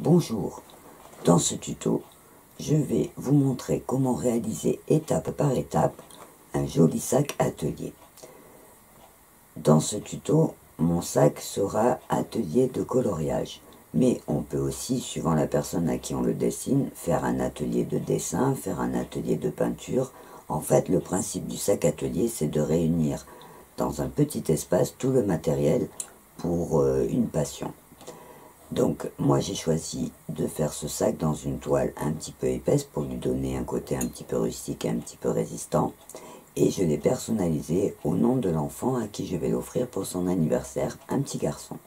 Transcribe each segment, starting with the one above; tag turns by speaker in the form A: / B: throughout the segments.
A: Bonjour, dans ce tuto, je vais vous montrer comment réaliser étape par étape un joli sac atelier. Dans ce tuto, mon sac sera atelier de coloriage, mais on peut aussi, suivant la personne à qui on le dessine, faire un atelier de dessin, faire un atelier de peinture. En fait, le principe du sac atelier, c'est de réunir dans un petit espace tout le matériel pour une passion. Donc moi j'ai choisi de faire ce sac dans une toile un petit peu épaisse pour lui donner un côté un petit peu rustique et un petit peu résistant. Et je l'ai personnalisé au nom de l'enfant à qui je vais l'offrir pour son anniversaire, un petit garçon.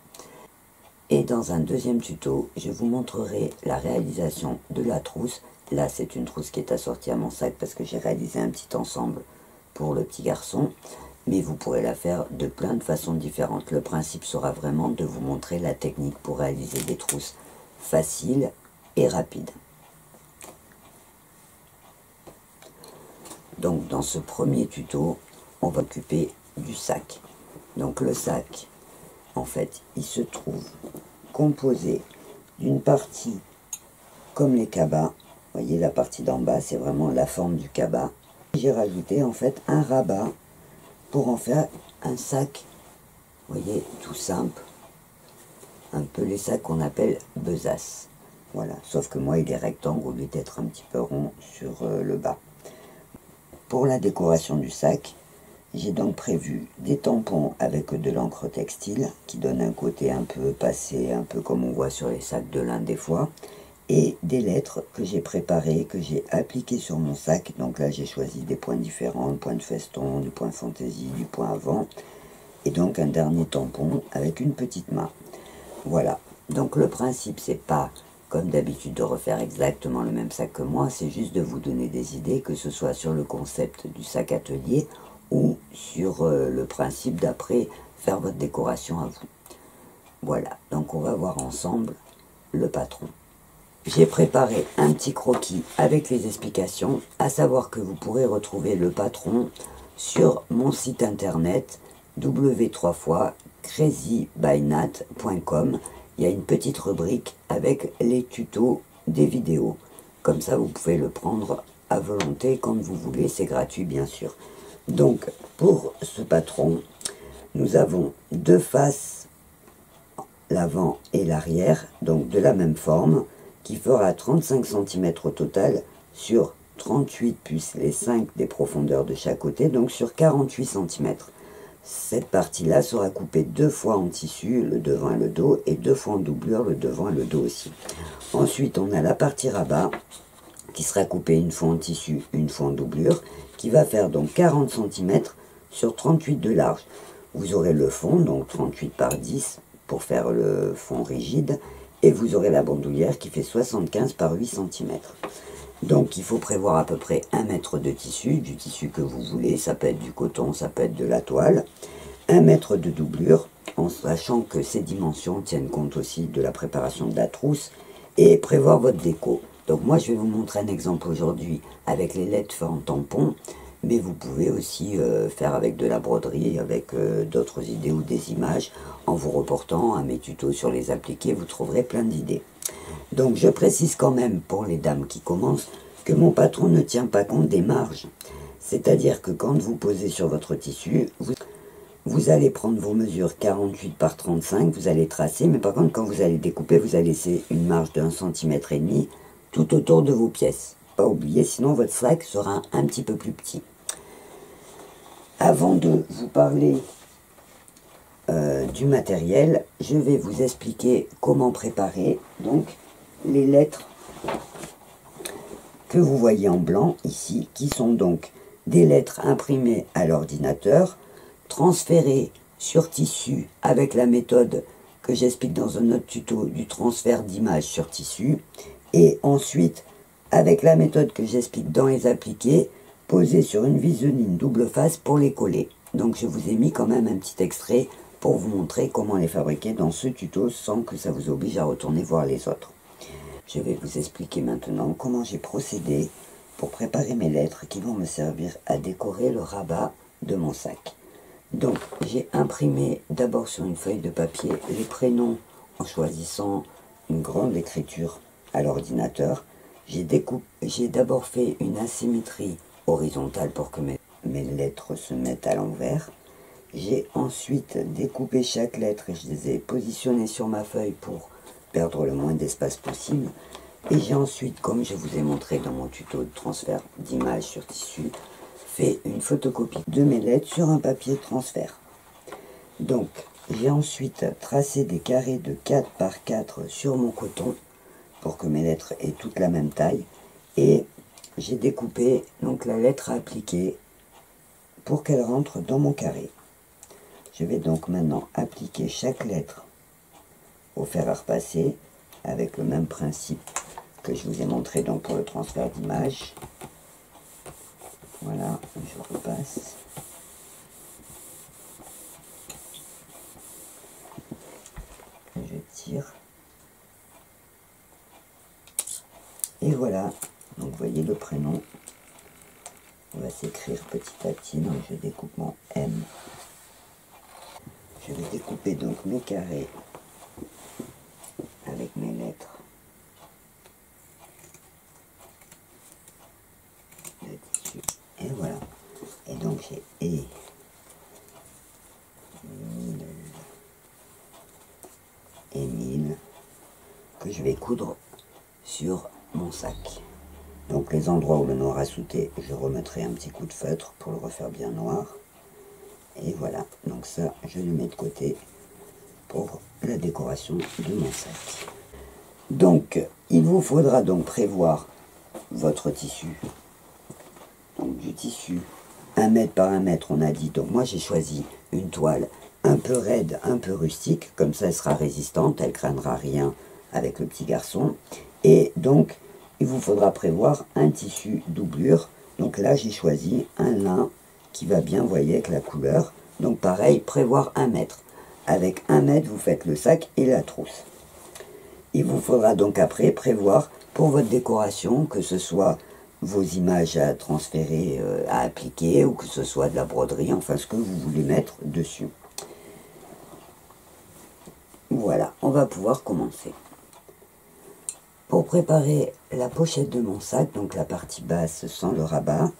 A: Et dans un deuxième tuto, je vous montrerai la réalisation de la trousse. Là c'est une trousse qui est assortie à mon sac parce que j'ai réalisé un petit ensemble pour le petit garçon. Mais vous pourrez la faire de plein de façons différentes. Le principe sera vraiment de vous montrer la technique pour réaliser des trousses faciles et rapides. Donc dans ce premier tuto, on va s'occuper du sac. Donc le sac, en fait, il se trouve composé d'une partie comme les cabas. Vous voyez, la partie d'en bas, c'est vraiment la forme du cabas. J'ai rajouté en fait un rabat pour en faire un sac, vous voyez, tout simple, un peu les sacs qu'on appelle besace. Voilà, sauf que moi il est rectangle au lieu d'être un petit peu rond sur le bas. Pour la décoration du sac, j'ai donc prévu des tampons avec de l'encre textile qui donne un côté un peu passé, un peu comme on voit sur les sacs de lin des fois, et des lettres que j'ai préparées, que j'ai appliquées sur mon sac. Donc là j'ai choisi des points différents, le point de feston, du point fantaisie, du point avant, et donc un dernier tampon avec une petite main. Voilà, donc le principe c'est pas comme d'habitude de refaire exactement le même sac que moi, c'est juste de vous donner des idées, que ce soit sur le concept du sac atelier ou sur le principe d'après faire votre décoration à vous. Voilà, donc on va voir ensemble le patron. J'ai préparé un petit croquis avec les explications, à savoir que vous pourrez retrouver le patron sur mon site internet w3crazybynat.com. Il y a une petite rubrique avec les tutos des vidéos. Comme ça, vous pouvez le prendre à volonté quand vous voulez, c'est gratuit bien sûr. Donc, pour ce patron, nous avons deux faces, l'avant et l'arrière, donc de la même forme, qui fera 35 cm au total sur 38 plus les 5 des profondeurs de chaque côté, donc sur 48 cm. Cette partie-là sera coupée deux fois en tissu, le devant et le dos, et deux fois en doublure, le devant et le dos aussi. Ensuite, on a la partie rabat, qui sera coupée une fois en tissu, une fois en doublure, qui va faire donc 40 cm sur 38 de large. Vous aurez le fond, donc 38 par 10, pour faire le fond rigide, et vous aurez la bandoulière qui fait 75 par 8 cm. Donc il faut prévoir à peu près 1 mètre de tissu, du tissu que vous voulez, ça peut être du coton, ça peut être de la toile, 1 mètre de doublure, en sachant que ces dimensions tiennent compte aussi de la préparation de la trousse, et prévoir votre déco. Donc moi je vais vous montrer un exemple aujourd'hui avec les lettres faites en tampon, mais vous pouvez aussi faire avec de la broderie, avec d'autres idées ou des images. En vous reportant à mes tutos sur les appliqués, vous trouverez plein d'idées. Donc je précise quand même pour les dames qui commencent que mon patron ne tient pas compte des marges. C'est-à-dire que quand vous posez sur votre tissu, vous allez prendre vos mesures 48 par 35, vous allez tracer, mais par contre quand vous allez découper, vous allez laisser une marge de 1,5 cm tout autour de vos pièces. Pas oublier, sinon votre sac sera un petit peu plus petit. Avant de vous parler du matériel, je vais vous expliquer comment préparer donc les lettres que vous voyez en blanc ici, qui sont donc des lettres imprimées à l'ordinateur, transférées sur tissu avec la méthode que j'explique dans un autre tuto du transfert d'images sur tissu, et ensuite avec la méthode que j'explique dans les appliqués, posées sur une viseline double face pour les coller. Donc je vous ai mis quand même un petit extrait pour vous montrer comment les fabriquer dans ce tuto sans que ça vous oblige à retourner voir les autres. Je vais vous expliquer maintenant comment j'ai procédé pour préparer mes lettres qui vont me servir à décorer le rabat de mon sac. Donc j'ai imprimé d'abord sur une feuille de papier les prénoms en choisissant une grande écriture à l'ordinateur, j'ai d'abord fait une asymétrie horizontale pour que mes lettres se mettent à l'envers. J'ai ensuite découpé chaque lettre et je les ai positionnées sur ma feuille pour perdre le moins d'espace possible. Et j'ai ensuite, comme je vous ai montré dans mon tuto de transfert d'images sur tissu, fait une photocopie de mes lettres sur un papier de transfert. Donc, j'ai ensuite tracé des carrés de 4 par 4 sur mon coton pour que mes lettres aient toutes la même taille. Et j'ai découpé donc la lettre à appliquer pour qu'elle rentre dans mon carré. Je vais donc maintenant appliquer chaque lettre au fer à repasser avec le même principe que je vous ai montré donc pour le transfert d'image. Voilà, je repasse. Je tire. Et voilà, donc vous voyez le prénom. On va s'écrire petit à petit, donc je découpe mon M. Je vais découper donc mes carrés avec mes lettres. Le tissu. Et voilà. Et donc j'ai Émile que je vais coudre sur mon sac. Donc les endroits où le noir a sauté, je remettrai un petit coup de feutre pour le refaire bien noir. Et voilà, donc ça je le mets de côté pour la décoration de mon sac. Donc il vous faudra donc prévoir votre tissu. Donc du tissu 1 mètre par 1 mètre on a dit. Donc moi j'ai choisi une toile un peu raide, un peu rustique, comme ça elle sera résistante, elle craignera rien avec le petit garçon. Et donc il vous faudra prévoir un tissu doublure. Donc là j'ai choisi un lin qui va bien, vous voyez, avec la couleur. Donc pareil, prévoir 1 mètre. Avec 1 mètre vous faites le sac et la trousse. Il vous faudra donc après prévoir pour votre décoration, que ce soit vos images à transférer, à appliquer, ou que ce soit de la broderie, enfin ce que vous voulez mettre dessus. Voilà, on va pouvoir commencer. Pour préparer la pochette de mon sac, donc la partie basse sans le rabat,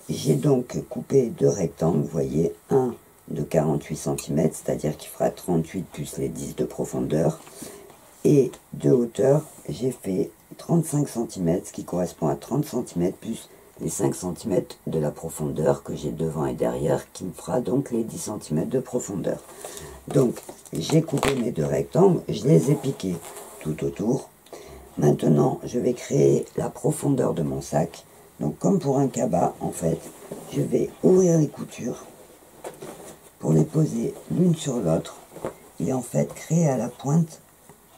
A: j'ai donc coupé 2 rectangles, vous voyez, un de 48 cm, c'est-à-dire qu'il fera 38 plus les 10 de profondeur, et de hauteur, j'ai fait 35 cm, ce qui correspond à 30 cm plus les 5 cm de la profondeur que j'ai devant et derrière, qui me fera donc les 10 cm de profondeur. Donc, j'ai coupé mes 2 rectangles, je les ai piqués tout autour. Maintenant, je vais créer la profondeur de mon sac. Donc, comme pour un cabas, en fait, je vais ouvrir les coutures pour les poser l'une sur l'autre et en fait créer à la pointe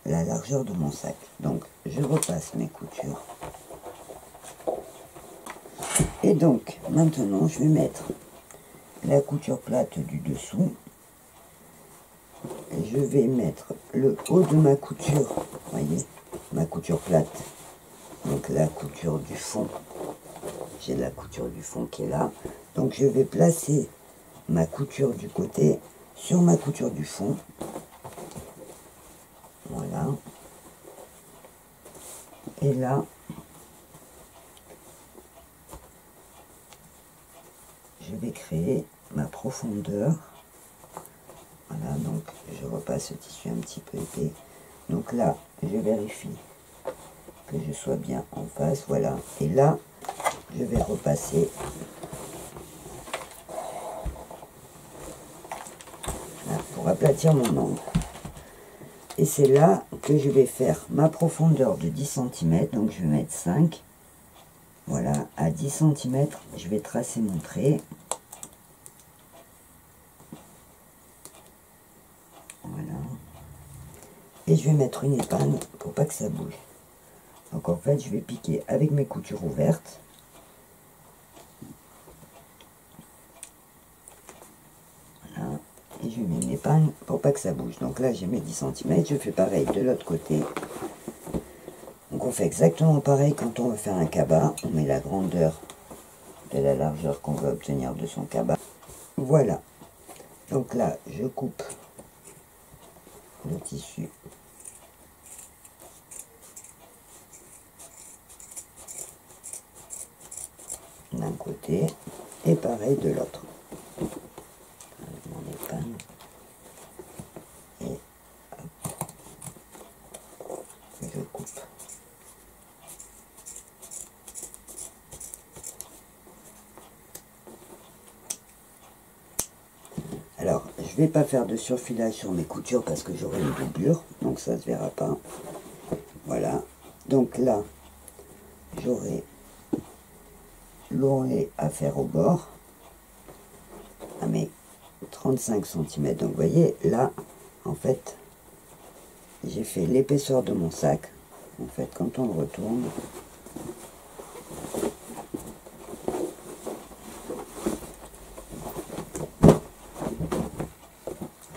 A: la largeur de mon sac. Donc, je repasse mes coutures. Et donc, maintenant, je vais mettre la couture plate du dessous. Et je vais mettre le haut de ma couture, voyez, ma couture plate. Donc, la couture du fond. J'ai la couture du fond qui est là. Donc, je vais placer ma couture du côté sur ma couture du fond. Voilà. Et là, je vais créer ma profondeur. Voilà, donc je repasse ce tissu un petit peu épais. Donc là, je vérifie que je sois bien en face. Voilà. Et là, je vais repasser là, pour aplatir mon angle. Et c'est là que je vais faire ma profondeur de 10 cm. Donc je vais mettre 5. Voilà, à 10 cm, je vais tracer mon trait. Voilà. Et je vais mettre une épingle pour pas que ça bouge. Donc en fait, je vais piquer avec mes coutures ouvertes. Voilà. Et je mets une épingle pour pas que ça bouge. Donc là, j'ai mes 10 cm. Je fais pareil de l'autre côté. Donc on fait exactement pareil quand on veut faire un cabas. On met la grandeur de la largeur qu'on veut obtenir de son cabas. Voilà. Donc là, je coupe le tissu d'un côté et pareil de l'autre. Mon épingle et hop, je coupe. Alors, je vais pas faire de surfilage sur mes coutures parce que j'aurai une doublure, donc ça se verra pas. Voilà, donc là, j'aurai l'ourlet à faire au bord, à mes 35 cm. Donc, vous voyez, là, en fait, j'ai fait l'épaisseur de mon sac. En fait, quand on le retourne,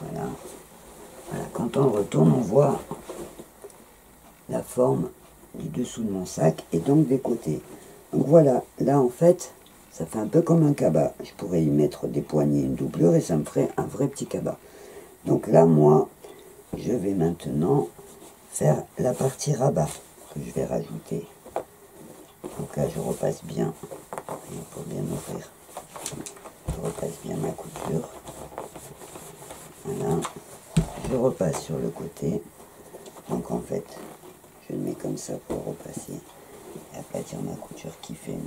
A: voilà, quand on le retourne, on voit la forme du dessous de mon sac et donc des côtés. Donc voilà, là en fait, ça fait un peu comme un cabas. Je pourrais y mettre des poignées, une doublure et ça me ferait un vrai petit cabas. Donc là, moi, je vais maintenant faire la partie rabat que je vais rajouter. Donc là, je repasse bien, pour bien ouvrir, je repasse bien ma couture. Voilà, je repasse sur le côté. Donc en fait, je le mets comme ça pour repasser et aplatir ma couture qui fait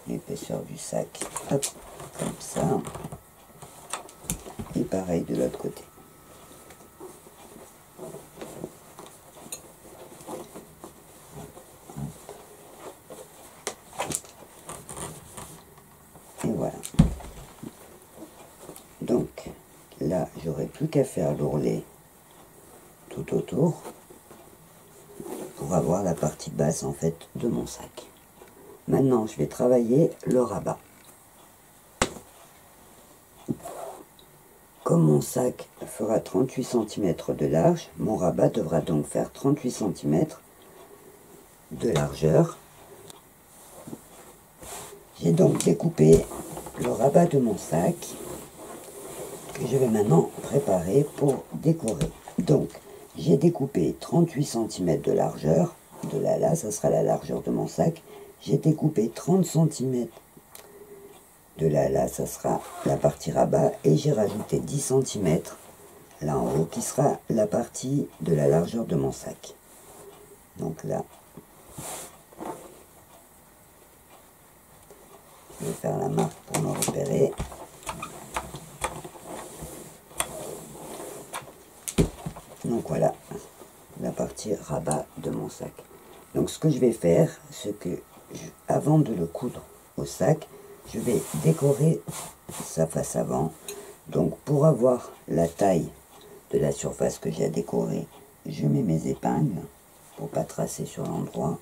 A: l'épaisseur du sac. Hop, comme ça. Et pareil de l'autre côté. Et voilà. Donc là, j'aurai plus qu'à faire l'ourlet tout autour pour avoir la partie basse en fait de mon sac. Maintenant, je vais travailler le rabat. Comme mon sac fera 38 cm de large, mon rabat devra donc faire 38 cm de largeur. J'ai donc découpé le rabat de mon sac que je vais maintenant préparer pour décorer. Donc, j'ai découpé 38 cm de largeur. De là, ça sera la largeur de mon sac. J'ai découpé 30 cm. De là, ça sera la partie rabat. Et j'ai rajouté 10 cm là en haut, qui sera la partie de la largeur de mon sac. Donc là, je vais faire la marque pour me repérer. Donc voilà, la partie rabat de mon sac. Donc ce que je vais faire, c'est que avant de le coudre au sac, je vais décorer sa face avant. Donc pour avoir la taille de la surface que j'ai à décorer, je mets mes épingles pour pas tracer sur l'endroit,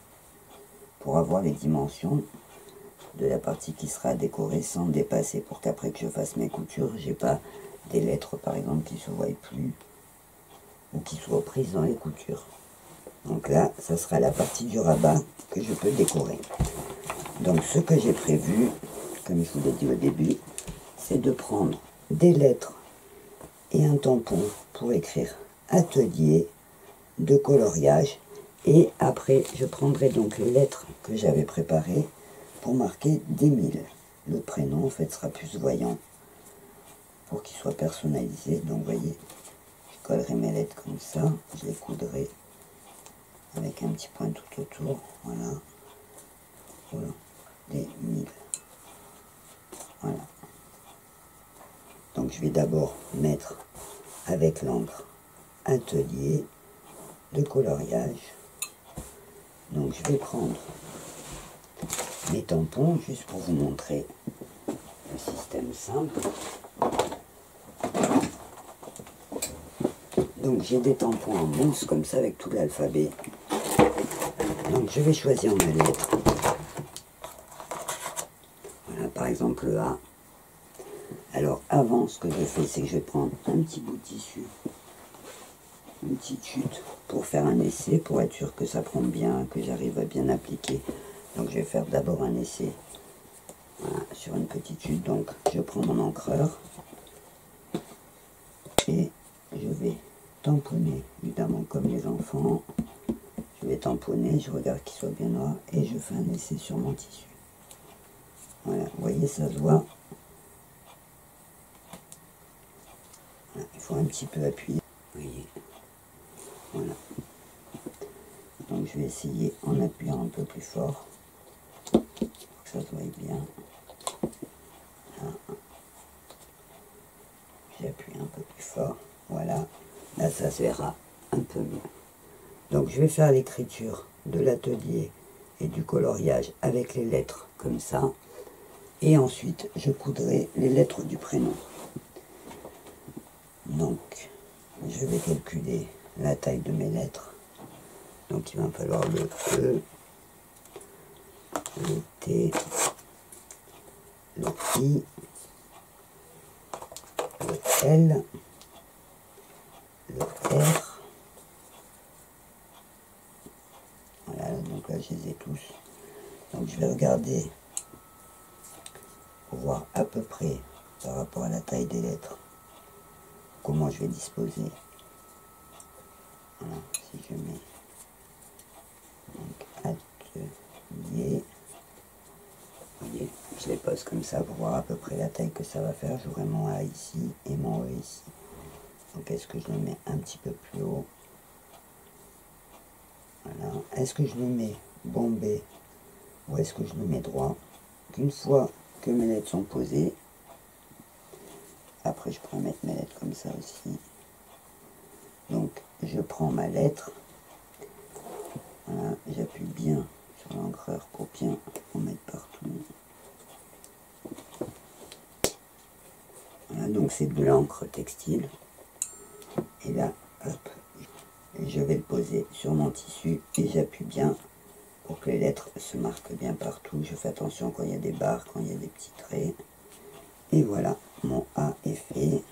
A: pour avoir les dimensions de la partie qui sera décorée sans dépasser, pour qu'après que je fasse mes coutures, j'ai pas des lettres par exemple qui se voient plus ou qui soient prises dans les coutures. Donc là, ça sera la partie du rabat que je peux décorer. Donc ce que j'ai prévu, comme je vous l'ai dit au début, c'est de prendre des lettres et un tampon pour écrire atelier de coloriage. Et après, je prendrai donc les lettres que j'avais préparées pour marquer d'Émile. Le prénom, en fait, sera plus voyant pour qu'il soit personnalisé. Donc, vous voyez, je collerai mes lettres comme ça. Je les coudrai avec un petit point tout autour. Voilà. Voilà. D'Émile. Voilà. Donc, je vais d'abord mettre avec l'encre atelier de coloriage. Donc, je vais prendre mes tampons juste pour vous montrer le système simple. Donc j'ai des tampons en mousse comme ça avec tout l'alphabet. Donc je vais choisir ma lettre. Voilà, par exemple le A. Alors avant, ce que je fais, c'est que je vais prendre un petit bout de tissu, une petite chute pour faire un essai, pour être sûr que ça prend bien, que j'arrive à bien appliquer. Donc je vais faire d'abord un essai, voilà, sur une petite chute. Donc je prends mon encreur et je vais tamponner, évidemment comme les enfants. Je vais tamponner, je regarde qu'il soit bien noir et je fais un essai sur mon tissu. Voilà, vous voyez, ça se voit. Voilà, il faut un petit peu appuyer. Vous voyez. Voilà. Donc je vais essayer en appuyant un peu plus fort. Pour que ça se voie bien. Voilà. J'appuie un peu plus fort. Voilà. Là, ça se verra un peu mieux. Donc je vais faire l'écriture de l'atelier et du coloriage avec les lettres comme ça. Et ensuite, je coudrai les lettres du prénom. Donc, je vais calculer la taille de mes lettres. Donc, il va me falloir le E, le T, le I, le L, le R. Voilà, donc là, je les ai tous. Donc, je vais regarder pour voir à peu près par rapport à la taille des lettres comment je vais disposer. Voilà, si je mets donc atelier, vous voyez, je les pose comme ça pour voir à peu près la taille que ça va faire. J'aurai mon A ici et mon E ici. Donc est-ce que je le mets un petit peu plus haut? Voilà. Est-ce que je le mets bombé ou est-ce que je le mets droit? Une fois que mes lettres sont posées, après je pourrais mettre mes lettres comme ça aussi. Donc je prends ma lettre, voilà, j'appuie bien sur l'encreur pour bien en mettre partout. Voilà, donc c'est de l'encre textile. Et là, hop, je vais le poser sur mon tissu et j'appuie bien pour que les lettres se marquent bien partout. Je fais attention quand il y a des barres, quand il y a des petits traits. Et voilà, mon A est fait.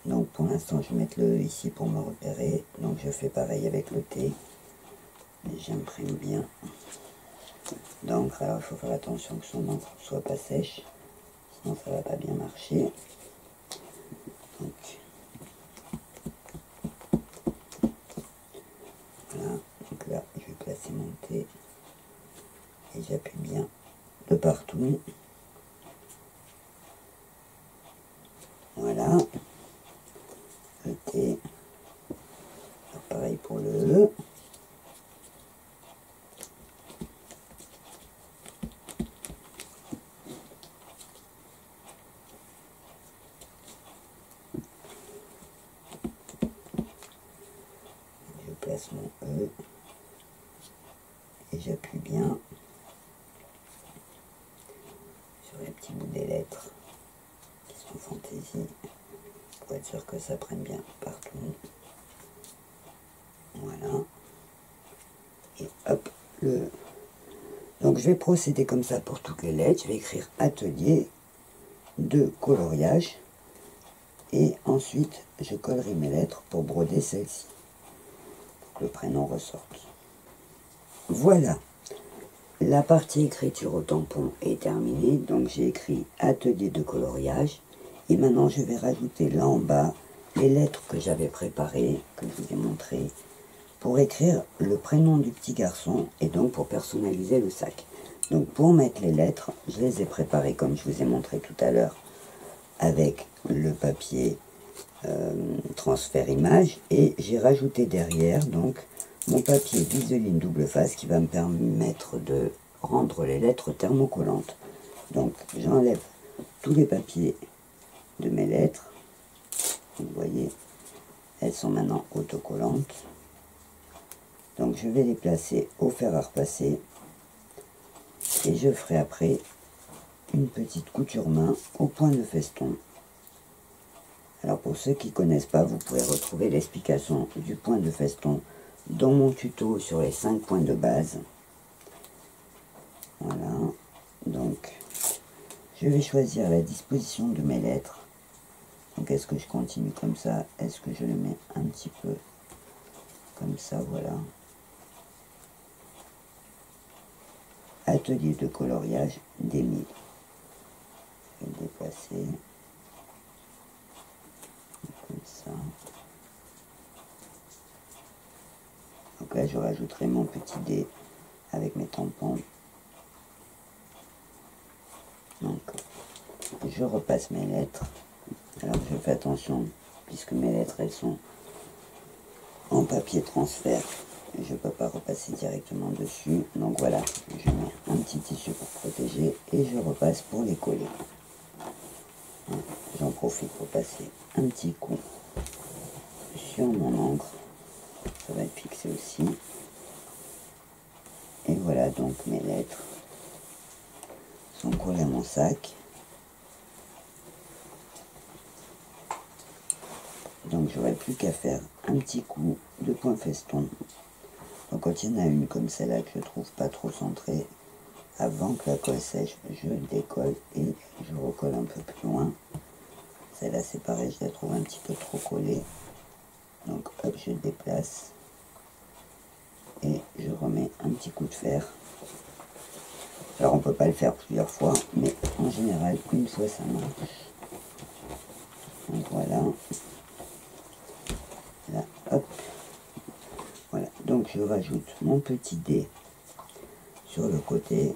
A: Donc pour l'instant, je vais mettre le E ici pour me repérer. Donc je fais pareil avec le T. Et j'imprime bien d'encre. Alors il faut faire attention que son encre ne soit pas sèche. Sinon ça ne va pas bien marcher. Donc, voilà, donc là je vais placer mon T et j'appuie bien de partout. Voilà, le T, alors pareil pour le E. Je place mon E et j'appuie bien sur les petits bouts des lettres qui sont fantaisie pour être sûr que ça prenne bien partout. Voilà. Et hop, le E. Donc je vais procéder comme ça pour toutes les lettres. Je vais écrire atelier de coloriage et ensuite je collerai mes lettres pour broder celle-ci pour que le prénom ressorte. Voilà, la partie écriture au tampon est terminée. Donc j'ai écrit atelier de coloriage et maintenant je vais rajouter là en bas les lettres que j'avais préparées, que je vous ai montrées, pour écrire le prénom du petit garçon et donc pour personnaliser le sac. Donc pour mettre les lettres, je les ai préparées comme je vous ai montré tout à l'heure avec le papier transfert image et j'ai rajouté derrière donc mon papier Viseline double face qui va me permettre de rendre les lettres thermocollantes. Donc j'enlève tous les papiers de mes lettres. Vous voyez, elles sont maintenant autocollantes. Donc je vais les placer au fer à repasser et je ferai après une petite couture main au point de feston. Alors pour ceux qui ne connaissent pas, vous pouvez retrouver l'explication du point de feston dans mon tuto sur les 5 points de base. Voilà, donc je vais choisir la disposition de mes lettres. Donc est-ce que je continue comme ça? Est-ce que je le mets un petit peu comme ça? Voilà. Atelier de coloriage d'Émile. Je vais le déplacer comme ça. Donc là je rajouterai mon petit dé avec mes tampons. je repasse mes lettres. Alors je fais attention, puisque mes lettres elles sont en papier transfert, je ne peux pas repasser directement dessus. Donc voilà, je mets un petit tissu pour protéger et je repasse pour les coller. J'en profite pour passer un petit coup sur mon encre, ça va être fixé aussi. Et voilà, donc mes lettres sont collées à mon sac. Donc j'aurai plus qu'à faire un petit coup de point feston. Donc quand il y en a une comme celle-là que je trouve pas trop centrée, avant que la colle sèche, je décolle et je recolle un peu plus loin. Celle-là c'est pareil, je la trouve un petit peu trop collée. Donc hop, je déplace et je remets un petit coup de fer. Alors on peut pas le faire plusieurs fois, mais en général une fois ça marche. Donc voilà. Là, hop. Voilà, donc je rajoute mon petit dé sur le côté.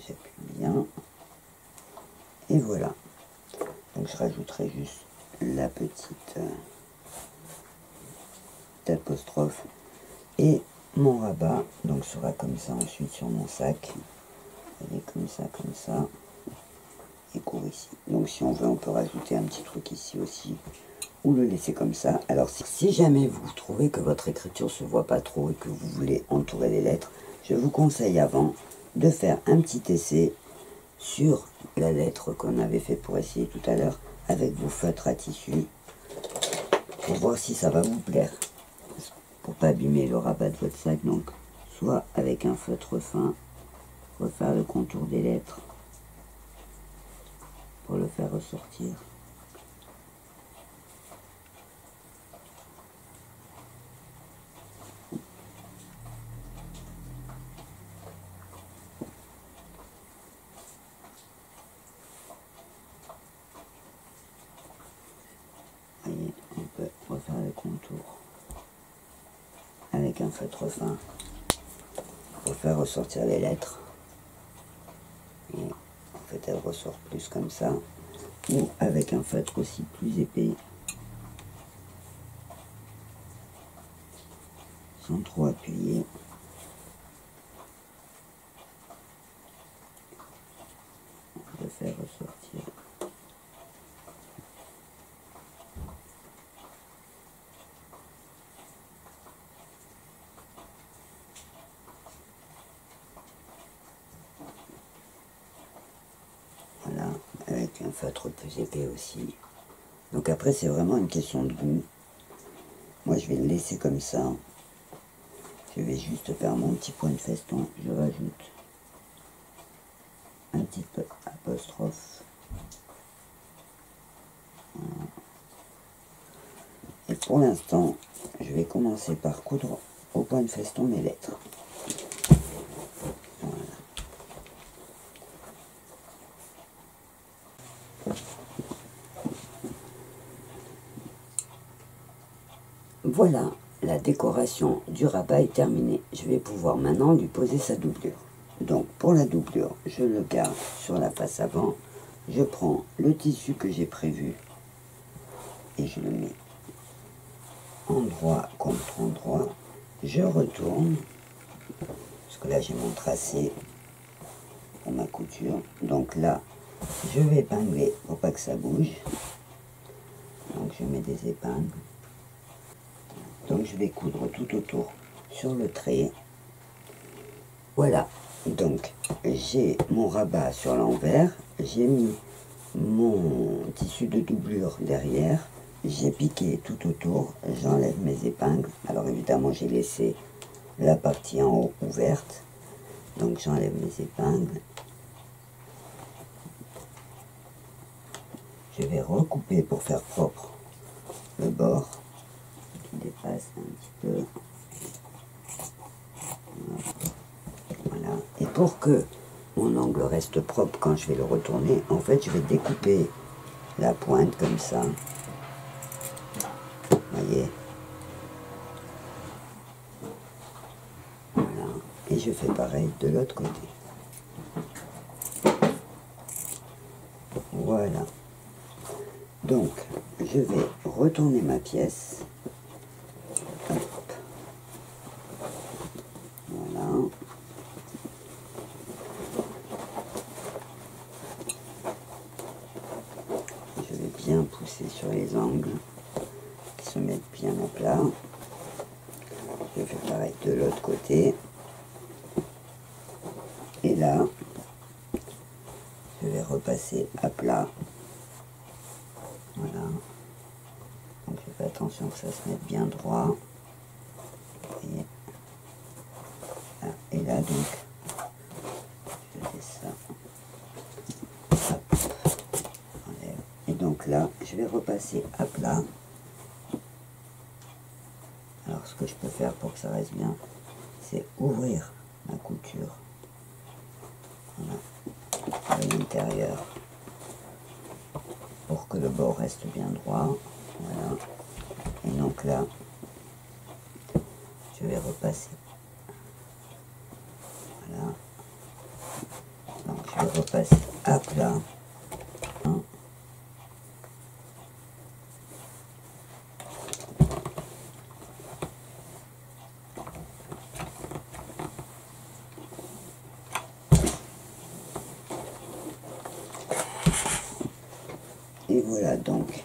A: J'appuie bien. Et voilà. Donc je rajouterai juste la petite apostrophe. Et mon rabat, donc sera comme ça ensuite sur mon sac. Elle est comme ça. Et court ici. Donc si on veut, on peut rajouter un petit truc ici aussi. Ou le laisser comme ça. Alors si jamais vous trouvez que votre écriture se voit pas trop et que vous voulez entourer les lettres, je vous conseille avant de faire un petit essai sur la lettre qu'on avait fait pour essayer tout à l'heure avec vos feutres à tissu pour voir si ça va vous plaire. Pour pas abîmer le rabat de votre sac, donc soit avec un feutre fin, refaire le contour des lettres pour le faire ressortir. Vous voyez, on peut refaire le contour avec un feutre fin pour faire ressortir les lettres. Et en fait, elles ressortent plus comme ça, ou avec un feutre aussi plus épais, sans trop appuyer. On peut faire ressortir. Voilà, avec un feutre plus épais aussi. Donc après, c'est vraiment une question de goût. Moi, je vais le laisser comme ça. Je vais juste faire mon petit point de feston. Je rajoute un petit peu apostrophe. Voilà. Et pour l'instant, je vais commencer par coudre au point de feston mes lettres. Voilà. Voilà, la décoration du rabat est terminée. Je vais pouvoir maintenant lui poser sa doublure. Donc pour la doublure, je le garde sur la face avant. Je prends le tissu que j'ai prévu et je le mets endroit contre endroit. Je retourne, parce que là j'ai mon tracé pour ma couture. Donc là, je vais épingler pour pas que ça bouge. Donc je mets des épingles. Donc je vais coudre tout autour sur le trait. Voilà, donc j'ai mon rabat sur l'envers, j'ai mis mon tissu de doublure derrière, j'ai piqué tout autour, j'enlève mes épingles. Alors évidemment j'ai laissé la partie en haut ouverte, donc j'enlève mes épingles. Je vais recouper pour faire propre le bord qui dépasse un petit peu. Voilà. Et pour que mon angle reste propre quand je vais le retourner, en fait je vais découper la pointe comme ça. Vous voyez, je fais pareil de l'autre côté. Voilà. Donc, je vais retourner ma pièce. Hop. Voilà. Je vais bien pousser sur les angles qui se mettent bien à plat. Je fais pareil de l'autre côté. Et là, je vais repasser à plat. Voilà. Donc je fais attention que ça se mette bien droit. Et là donc, je fais ça. Hop. Enlève. Et donc là, je vais repasser à plat. Alors ce que je peux faire pour que ça reste bien, c'est ouvrir ma couture. Voilà. À l'intérieur. Pour que le bord reste bien droit. Voilà. Et donc là, je vais repasser. Voilà. Donc je vais repasser à plat. Et voilà donc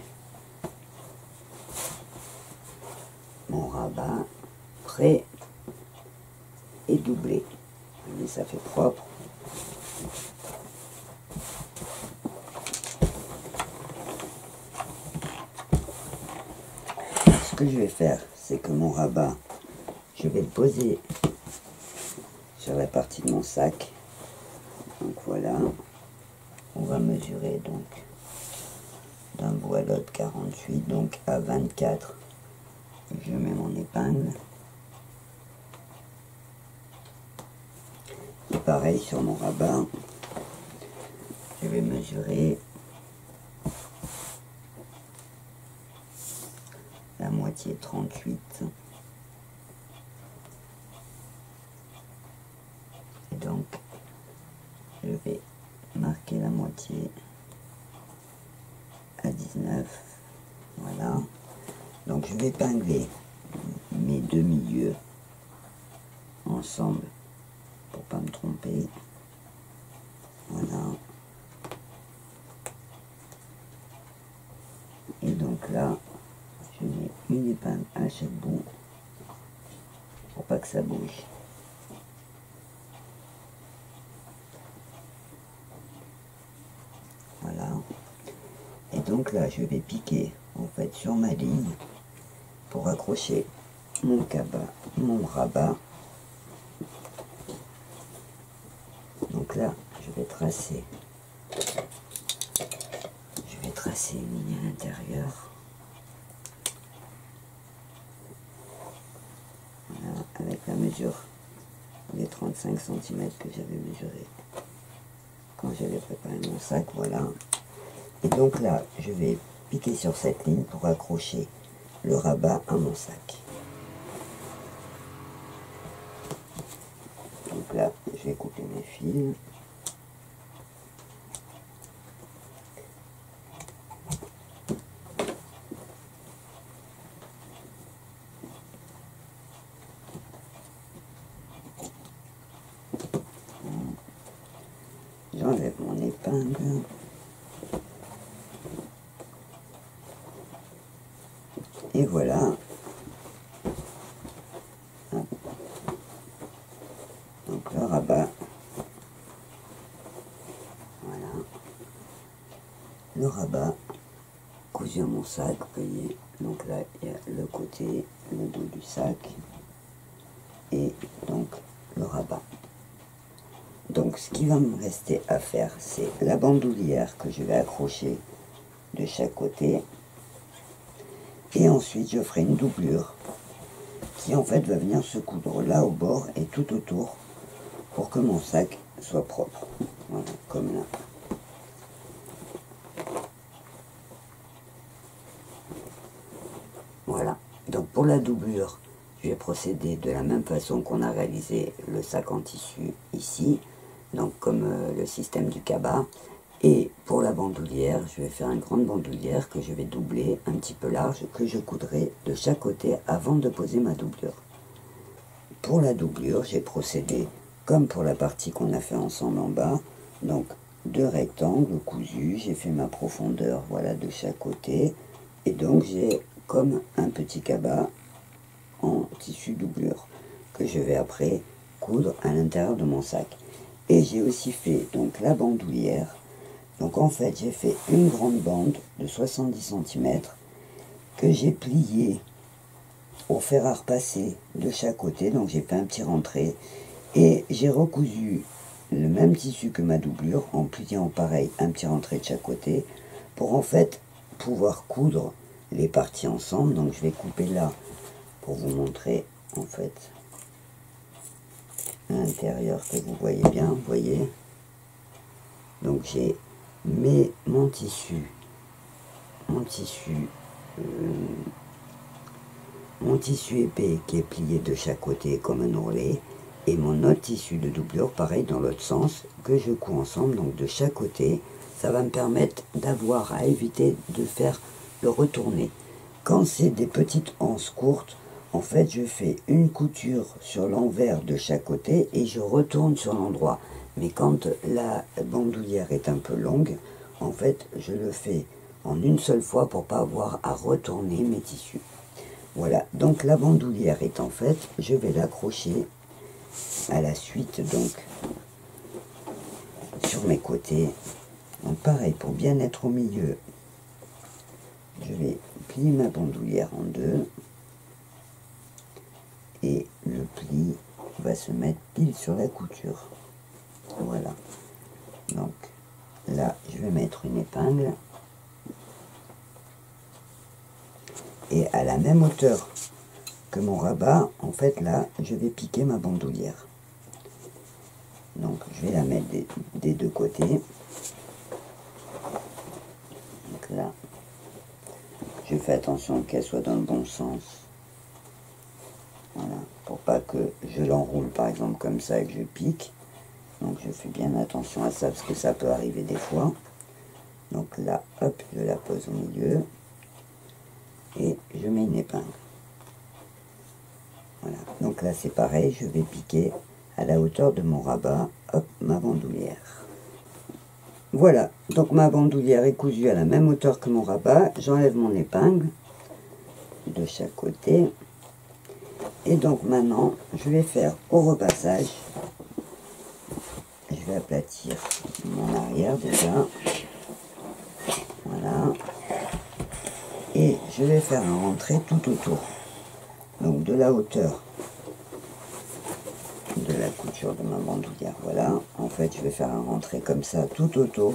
A: mon rabat prêt et doublé. Mais ça fait propre. Ce que je vais faire, c'est que mon rabat, je vais le poser sur la partie de mon sac. Donc voilà, on va mesurer donc d'un bout à l'autre 48, donc à 24, je mets mon épingle. Et pareil sur mon rabat, je vais mesurer la moitié 38. Et donc, je vais marquer la moitié à 19. Voilà. Donc je vais épingler mes deux milieux ensemble pour pas me tromper. Voilà. Et donc là, je mets une épingle à chaque bout pour pas que ça bouge. Voilà. Et donc là, je vais piquer en fait sur ma ligne pour accrocher mon rabat. Donc là, je vais tracer une ligne à l'intérieur. Voilà, avec la mesure des 35 cm que j'avais mesuré quand j'avais préparé mon sac, voilà. Et donc là, je vais piquer sur cette ligne pour accrocher le rabat à mon sac. Donc là, je vais couper mes fils. J'enlève mon épingle. Et voilà. Donc le rabat. Voilà. Le rabat cousu à mon sac, vous voyez. Donc là, il y a le côté, le dos du sac. Et donc le rabat. Donc ce qui va me rester à faire, c'est la bandoulière que je vais accrocher de chaque côté. Et ensuite je ferai une doublure qui en fait va venir se coudre là au bord et tout autour pour que mon sac soit propre. Voilà, comme là. Voilà. Donc pour la doublure, je je vais procéder de la même façon qu'on a réalisé le sac en tissu ici, donc comme le système du cabas. Et pour la bandoulière, je vais faire une grande bandoulière que je vais doubler un petit peu large, que je coudrai de chaque côté avant de poser ma doublure. Pour la doublure, j'ai procédé comme pour la partie qu'on a fait ensemble en bas, donc 2 rectangles cousus, j'ai fait ma profondeur, voilà, de chaque côté, et donc j'ai comme un petit cabas en tissu doublure que je vais après coudre à l'intérieur de mon sac. Et j'ai aussi fait donc la bandoulière. Donc en fait j'ai fait une grande bande de 70 cm que j'ai pliée au fer à repasser de chaque côté, donc j'ai fait un petit rentré et j'ai recousu le même tissu que ma doublure en pliant pareil un petit rentré de chaque côté pour en fait pouvoir coudre les parties ensemble. Donc je vais couper là pour vous montrer en fait à l'intérieur que vous voyez bien, vous voyez. Donc j'ai mon tissu épais qui est plié de chaque côté comme un ourlet, et mon autre tissu de doublure pareil dans l'autre sens que je couds ensemble, donc de chaque côté. Ça va me permettre d'avoir à éviter de faire le retourner. Quand c'est des petites anses courtes, en fait je fais une couture sur l'envers de chaque côté et je retourne sur l'endroit. Mais quand la bandoulière est un peu longue, en fait je le fais en une seule fois pour pas avoir à retourner mes tissus. Voilà, donc la bandoulière est en fait, je vais l'accrocher à la suite donc sur mes côtés. Donc pareil, pour bien être au milieu, je vais plier ma bandoulière en deux et le pli va se mettre pile sur la couture. Voilà, donc là je vais mettre une épingle et à la même hauteur que mon rabat, en fait là je vais piquer ma bandoulière. Donc je vais la mettre des deux côtés. Donc là je fais attention qu'elle soit dans le bon sens. Voilà, pour pas que je l'enroule par exemple comme ça et que je pique. Donc je fais bien attention à ça parce que ça peut arriver des fois. Donc là, hop, je la pose au milieu et je mets une épingle. Voilà, donc là c'est pareil, je vais piquer à la hauteur de mon rabat, hop, ma bandoulière. Voilà, donc ma bandoulière est cousue à la même hauteur que mon rabat. J'enlève mon épingle de chaque côté. Et donc maintenant, je vais faire au repassage. Je vais aplatir mon arrière déjà. Voilà. Et je vais faire un rentré tout autour. Donc de la hauteur de la couture de ma bandoulière. Voilà. En fait, je vais faire un rentré comme ça tout autour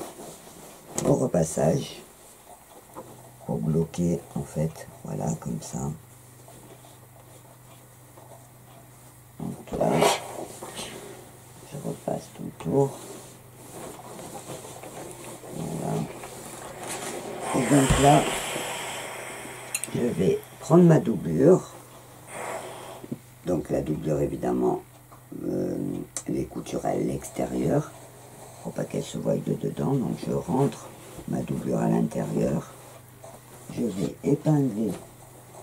A: au repassage pour bloquer en fait. Voilà, comme ça. Donc là, je repasse tout autour. Voilà. Et donc là, je vais prendre ma doublure. Donc la doublure évidemment, les coutures à l'extérieur, pour pas qu'elle se voie de dedans. Donc je rentre ma doublure à l'intérieur. Je vais épingler,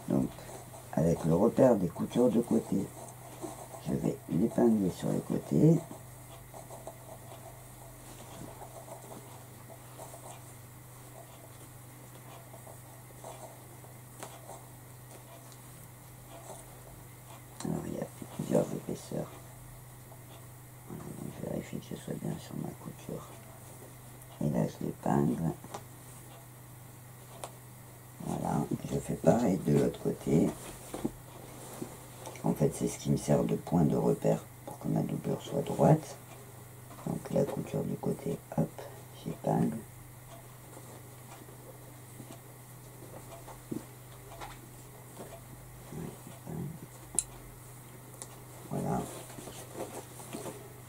A: donc avec le repère des coutures de côté, je vais l'épingler sur les côtés. Alors il y a plusieurs épaisseurs. Voilà, donc je vérifie que je sois bien sur ma couture. Et là je l'épingle. Voilà, je fais pareil de l'autre côté. En fait c'est ce qui me sert de point de repère pour que ma doublure soit droite. Donc la couture du côté, hop, j'épingle. Voilà.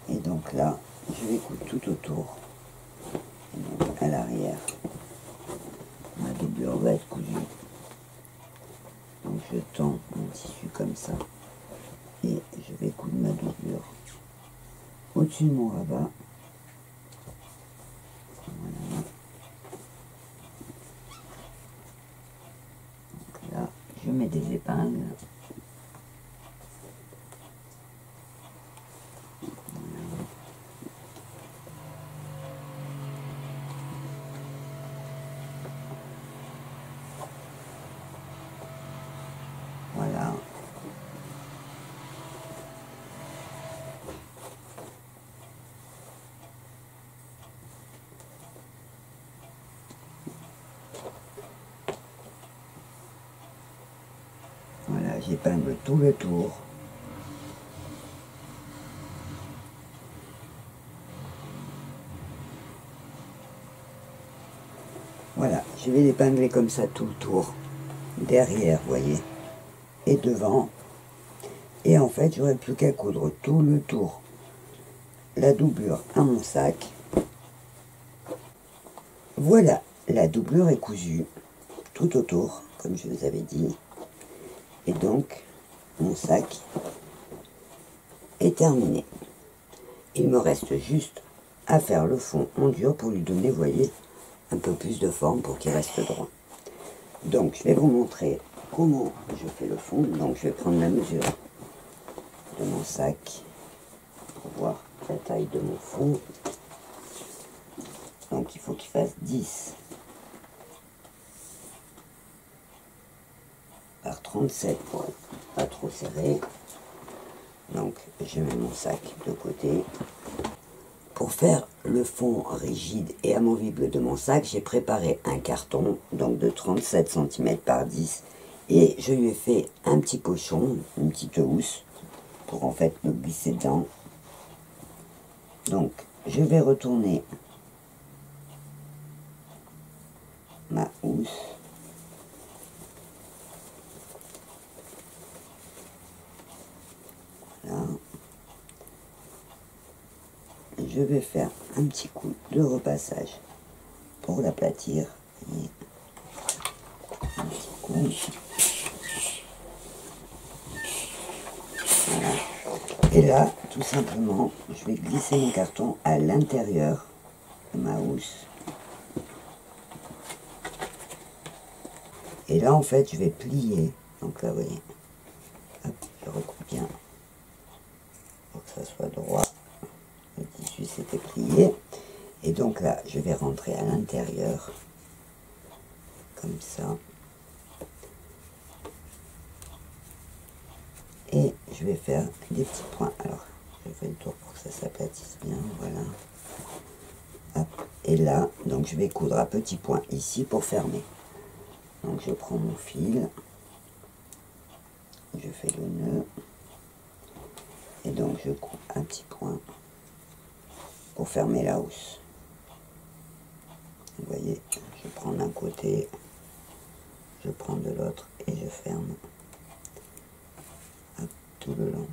A: Et donc là, je vais coudre tout autour. Et donc à l'arrière, ma doublure va être cousue. Donc je tends mon tissu comme ça. je vais coudre ma doublure au-dessus de mon rabat. Voilà. Donc là, je mets des épingles. Voilà. Voilà, j'épingle tout le tour. Voilà, je vais l'épingler comme ça tout le tour. Derrière, vous voyez, et devant. Et en fait, j'aurai plus qu'à coudre tout le tour la doublure à mon sac. Voilà, la doublure est cousue tout autour, comme je vous avais dit. Et donc, mon sac est terminé. Il me reste juste à faire le fond en dur pour lui donner, vous voyez, un peu plus de forme pour qu'il reste droit. Donc, je vais vous montrer comment je fais le fond. Donc, je vais prendre la mesure de mon sac pour voir la taille de mon fond. Donc, il faut qu'il fasse 10 par 37 pour pas trop serré. Donc, je mets mon sac de côté. Pour faire le fond rigide et amovible de mon sac, j'ai préparé un carton donc de 37 cm par 10 et je lui ai fait un petit pochon, une petite housse pour en fait me glisser dedans. Donc, je vais retourner ma housse. Voilà. Je vais faire un petit coup de repassage pour l'aplatir. Un petit coup. Voilà. Et là, tout simplement, je vais glisser mon carton à l'intérieur de ma housse. Et là, en fait, je vais plier. Donc là, vous voyez, hop, je recoupe bien pour que ça soit droit. Le tissu s'était plié. Et donc là, je vais rentrer à l'intérieur, comme ça. Et je vais faire des petits points. Alors, je fais le tour pour que ça s'aplatisse bien, voilà. Hop. Et là, donc je vais coudre à petits points ici pour fermer. Donc je prends mon fil, je fais le nœud, et donc je coupe un petit point pour fermer la housse. Vous voyez, je prends d'un côté, je prends de l'autre et je ferme. Hop, tout le long.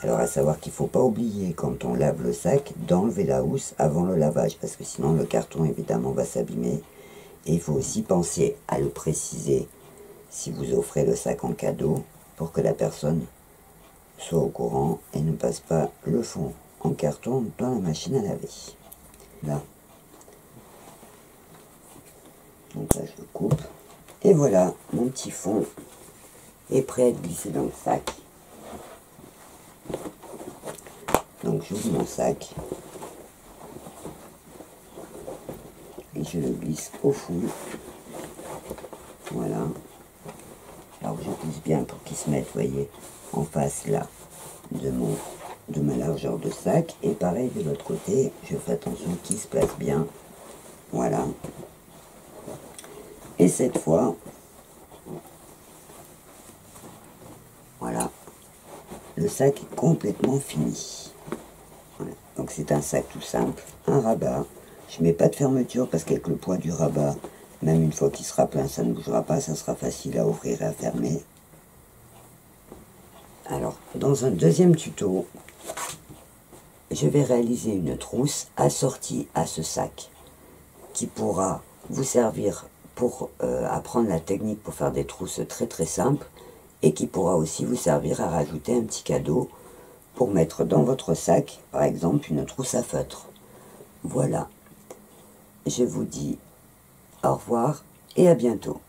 A: Alors à savoir qu'il ne faut pas oublier quand on lave le sac d'enlever la housse avant le lavage parce que sinon le carton évidemment va s'abîmer. Et il faut aussi penser à le préciser si vous offrez le sac en cadeau pour que la personne soit au courant et ne passe pas le fond en carton dans la machine à laver. Là. Donc là je le coupe. Et voilà, mon petit fond est prêt à être glissé dans le sac. Donc j'ouvre mon sac et je le glisse au fond. Voilà. Alors je pousse bien pour qu'il se mette, vous voyez, en face là de ma largeur de sac. Et pareil de l'autre côté, je fais attention qu'il se place bien. Voilà. Et cette fois, voilà, le sac est complètement fini. Voilà. Donc c'est un sac tout simple, un rabat. Je ne mets pas de fermeture parce qu'avec le poids du rabat, même une fois qu'il sera plein, ça ne bougera pas, ça sera facile à ouvrir et à fermer. Alors, dans un deuxième tuto, je vais réaliser une trousse assortie à ce sac qui pourra vous servir pour apprendre la technique pour faire des trousses très très simples et qui pourra aussi vous servir à rajouter un petit cadeau pour mettre dans votre sac, par exemple, une trousse à feutre. Voilà. Je vous dis au revoir et à bientôt.